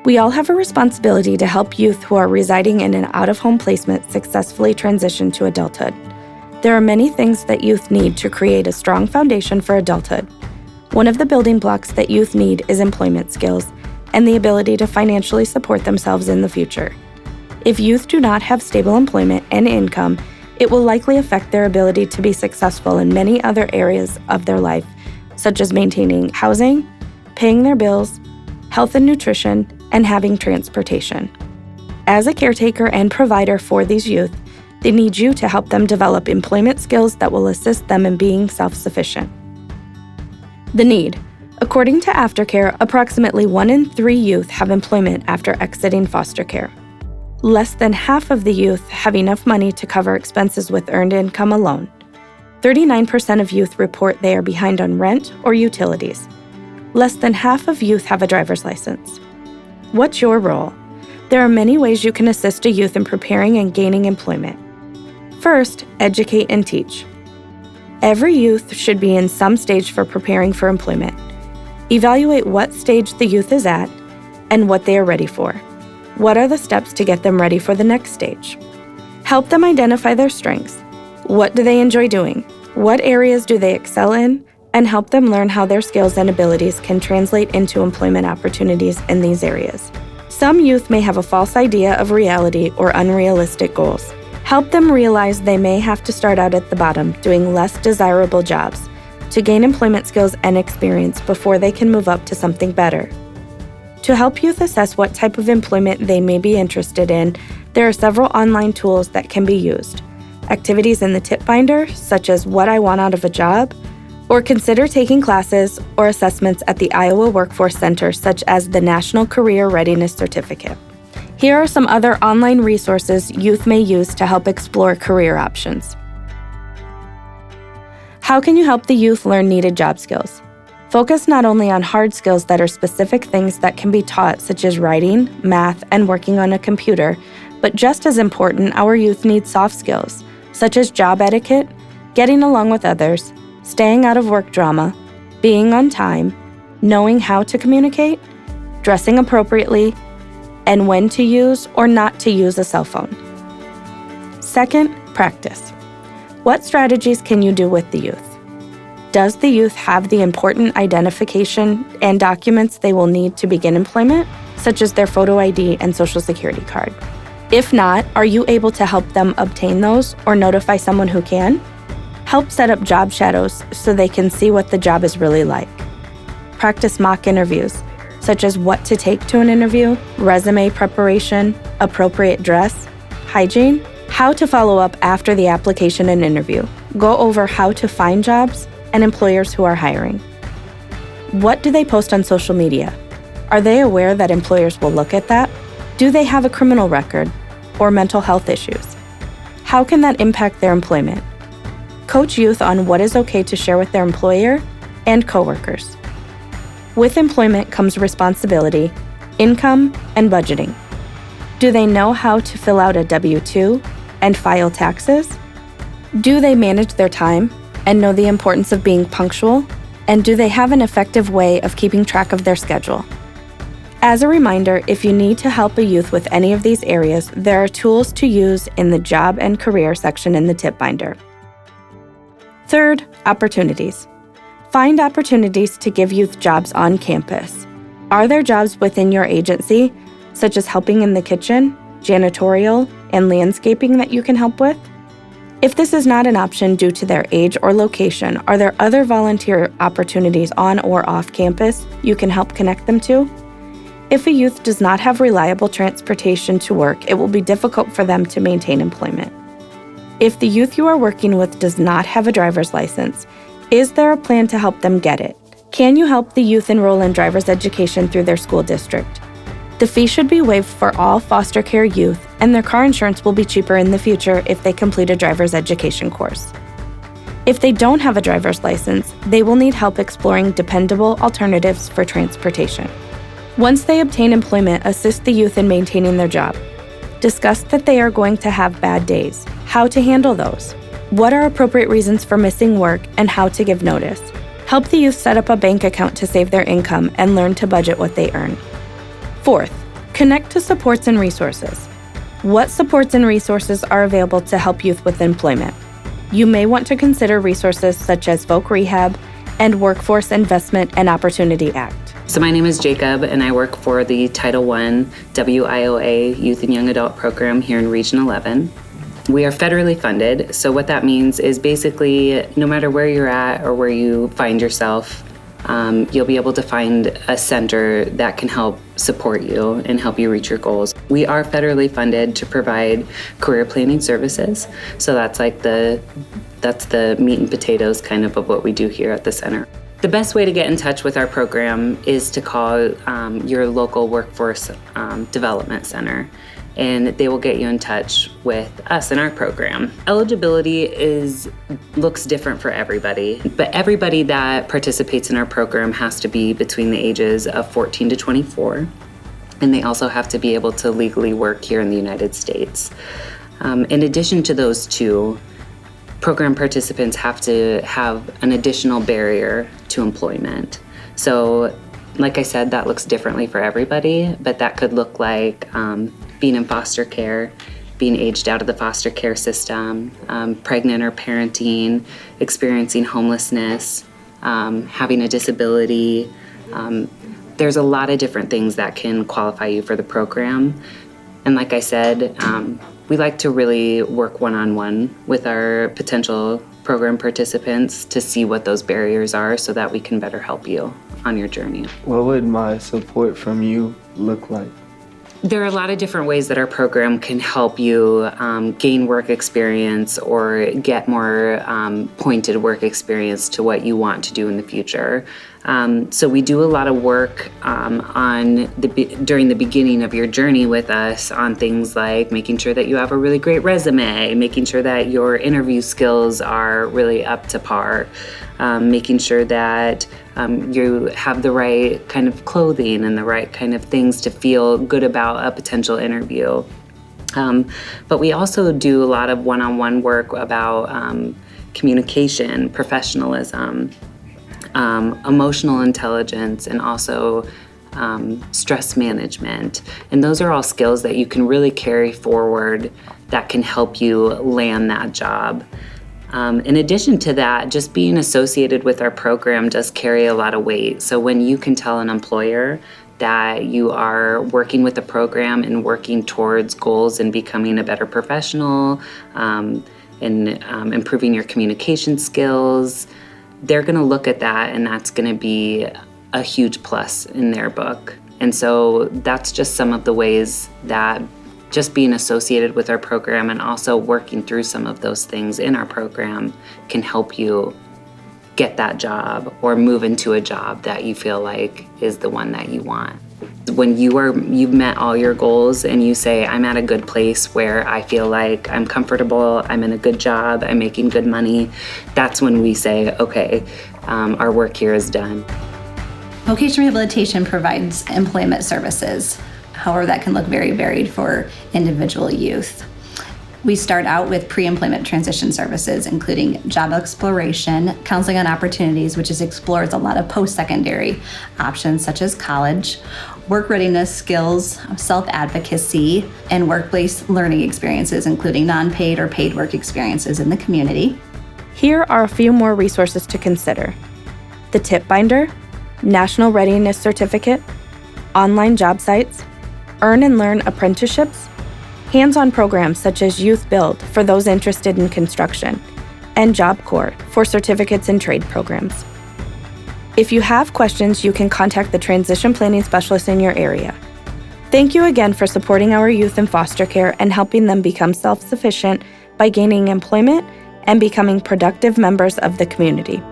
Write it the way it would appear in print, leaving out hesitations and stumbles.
We all have a responsibility to help youth who are residing in an out-of-home placement successfully transition to adulthood. There are many things that youth need to create a strong foundation for adulthood. One of the building blocks that youth need is employment skills and the ability to financially support themselves in the future. If youth do not have stable employment and income, it will likely affect their ability to be successful in many other areas of their life, such as maintaining housing, paying their bills, health and nutrition, and having transportation. As a caretaker and provider for these youth, they need you to help them develop employment skills that will assist them in being self-sufficient. The need. According to Aftercare, approximately 1 in 3 youth have employment after exiting foster care. Less than half of the youth have enough money to cover expenses with earned income alone. 39% of youth report they are behind on rent or utilities. Less than half of youth have a driver's license. What's your role? There are many ways you can assist a youth in preparing and gaining employment. First, educate and teach. Every youth should be in some stage for preparing for employment. Evaluate what stage the youth is at and what they are ready for. What are the steps to get them ready for the next stage? Help them identify their strengths. What do they enjoy doing? What areas do they excel in? And help them learn how their skills and abilities can translate into employment opportunities in these areas. Some youth may have a false idea of reality or unrealistic goals. Help them realize they may have to start out at the bottom, doing less desirable jobs, to gain employment skills and experience before they can move up to something better. To help youth assess what type of employment they may be interested in, there are several online tools that can be used. Activities in the tip binder, such as What I Want Out of a Job, or consider taking classes or assessments at the Iowa Workforce Center, such as the National Career Readiness Certificate. Here are some other online resources youth may use to help explore career options. How can you help the youth learn needed job skills? Focus not only on hard skills that are specific things that can be taught, such as writing, math, and working on a computer, but just as important, our youth need soft skills, such as job etiquette, getting along with others, staying out of work drama, being on time, knowing how to communicate, dressing appropriately, and when to use or not to use a cell phone. Second, practice. What strategies can you do with the youth? Does the youth have the important identification and documents they will need to begin employment, such as their photo ID and social security card? If not, are you able to help them obtain those or notify someone who can? Help set up job shadows so they can see what the job is really like. Practice mock interviews, such as what to take to an interview, resume preparation, appropriate dress, hygiene, how to follow up after the application and interview. Go over how to find jobs and employers who are hiring. What do they post on social media? Are they aware that employers will look at that? Do they have a criminal record or mental health issues? How can that impact their employment? Coach youth on what is okay to share with their employer and coworkers. With employment comes responsibility, income, and budgeting. Do they know how to fill out a W-2 and file taxes? Do they manage their time and know the importance of being punctual? And do they have an effective way of keeping track of their schedule? As a reminder, if you need to help a youth with any of these areas, there are tools to use in the Job and Career section in the tip binder. Third, opportunities. Find opportunities to give youth jobs on campus. Are there jobs within your agency, such as helping in the kitchen, janitorial, and landscaping that you can help with? If this is not an option due to their age or location, are there other volunteer opportunities on or off campus you can help connect them to? If a youth does not have reliable transportation to work, it will be difficult for them to maintain employment. If the youth you are working with does not have a driver's license, is there a plan to help them get it? Can you help the youth enroll in driver's education through their school district? The fee should be waived for all foster care youth, and their car insurance will be cheaper in the future if they complete a driver's education course. If they don't have a driver's license, they will need help exploring dependable alternatives for transportation. Once they obtain employment, assist the youth in maintaining their job. Discuss that they are going to have bad days, how to handle those, what are appropriate reasons for missing work, and how to give notice. Help the youth set up a bank account to save their income and learn to budget what they earn. Fourth, Connect to supports and resources. What supports and resources are available to help youth with employment? You may want to consider resources such as Voc Rehab and Workforce Investment and Opportunity Act. So my name is Jacob, and I work for the Title I WIOA Youth and Young Adult Program here in Region 11. We are federally funded, so what that means is basically no matter where you're at or where you find yourself, you'll be able to find a center that can help support you and help you reach your goals. We are federally funded to provide career planning services, so that's the meat and potatoes kind of what we do here at the center. The best way to get in touch with our program is to call your local workforce development center, and they will get you in touch with us and our program. Eligibility looks different for everybody, but everybody that participates in our program has to be between the ages of 14 to 24, and they also have to be able to legally work here in the United States. In addition to those two, program participants have to have an additional barrier to employment. So, like I said, that looks differently for everybody, but that could look like being in foster care, being aged out of the foster care system, pregnant or parenting, experiencing homelessness, having a disability. There's a lot of different things that can qualify you for the program. And like I said, we like to really work one-on-one with our potential program participants to see what those barriers are so that we can better help you on your journey. What would my support from you look like? There are a lot of different ways that our program can help you gain work experience or get more pointed work experience to what you want to do in the future. So we do a lot of work during the beginning of your journey with us on things like making sure that you have a really great resume, making sure that your interview skills are really up to par, making sure that you have the right kind of clothing and the right kind of things to feel good about a potential interview. But we also do a lot of one-on-one work about communication, professionalism, emotional intelligence, and also stress management. And those are all skills that you can really carry forward that can help you land that job. In addition to that, just being associated with our program does carry a lot of weight. So when you can tell an employer that you are working with the program and working towards goals and becoming a better professional, and improving your communication skills, they're going to look at that, and that's going to be a huge plus in their book. And so that's just some of the ways that just being associated with our program and also working through some of those things in our program can help you get that job or move into a job that you feel like is the one that you want. When you've met all your goals and you say, I'm at a good place where I feel like I'm comfortable, I'm in a good job, I'm making good money, that's when we say, okay, our work here is done. Vocational rehabilitation provides employment services. However, that can look very varied for individual youth. We start out with pre-employment transition services, including job exploration, counseling on opportunities, which explores a lot of post-secondary options such as college, work readiness skills, self-advocacy, and workplace learning experiences, including non-paid or paid work experiences in the community. Here are a few more resources to consider: the Tip Binder, National Readiness Certificate, online job sites, earn and learn apprenticeships, hands-on programs such as Youth Build for those interested in construction, and Job Corps for certificates in trade programs. If you have questions, you can contact the transition planning specialist in your area. Thank you again for supporting our youth in foster care and helping them become self-sufficient by gaining employment and becoming productive members of the community.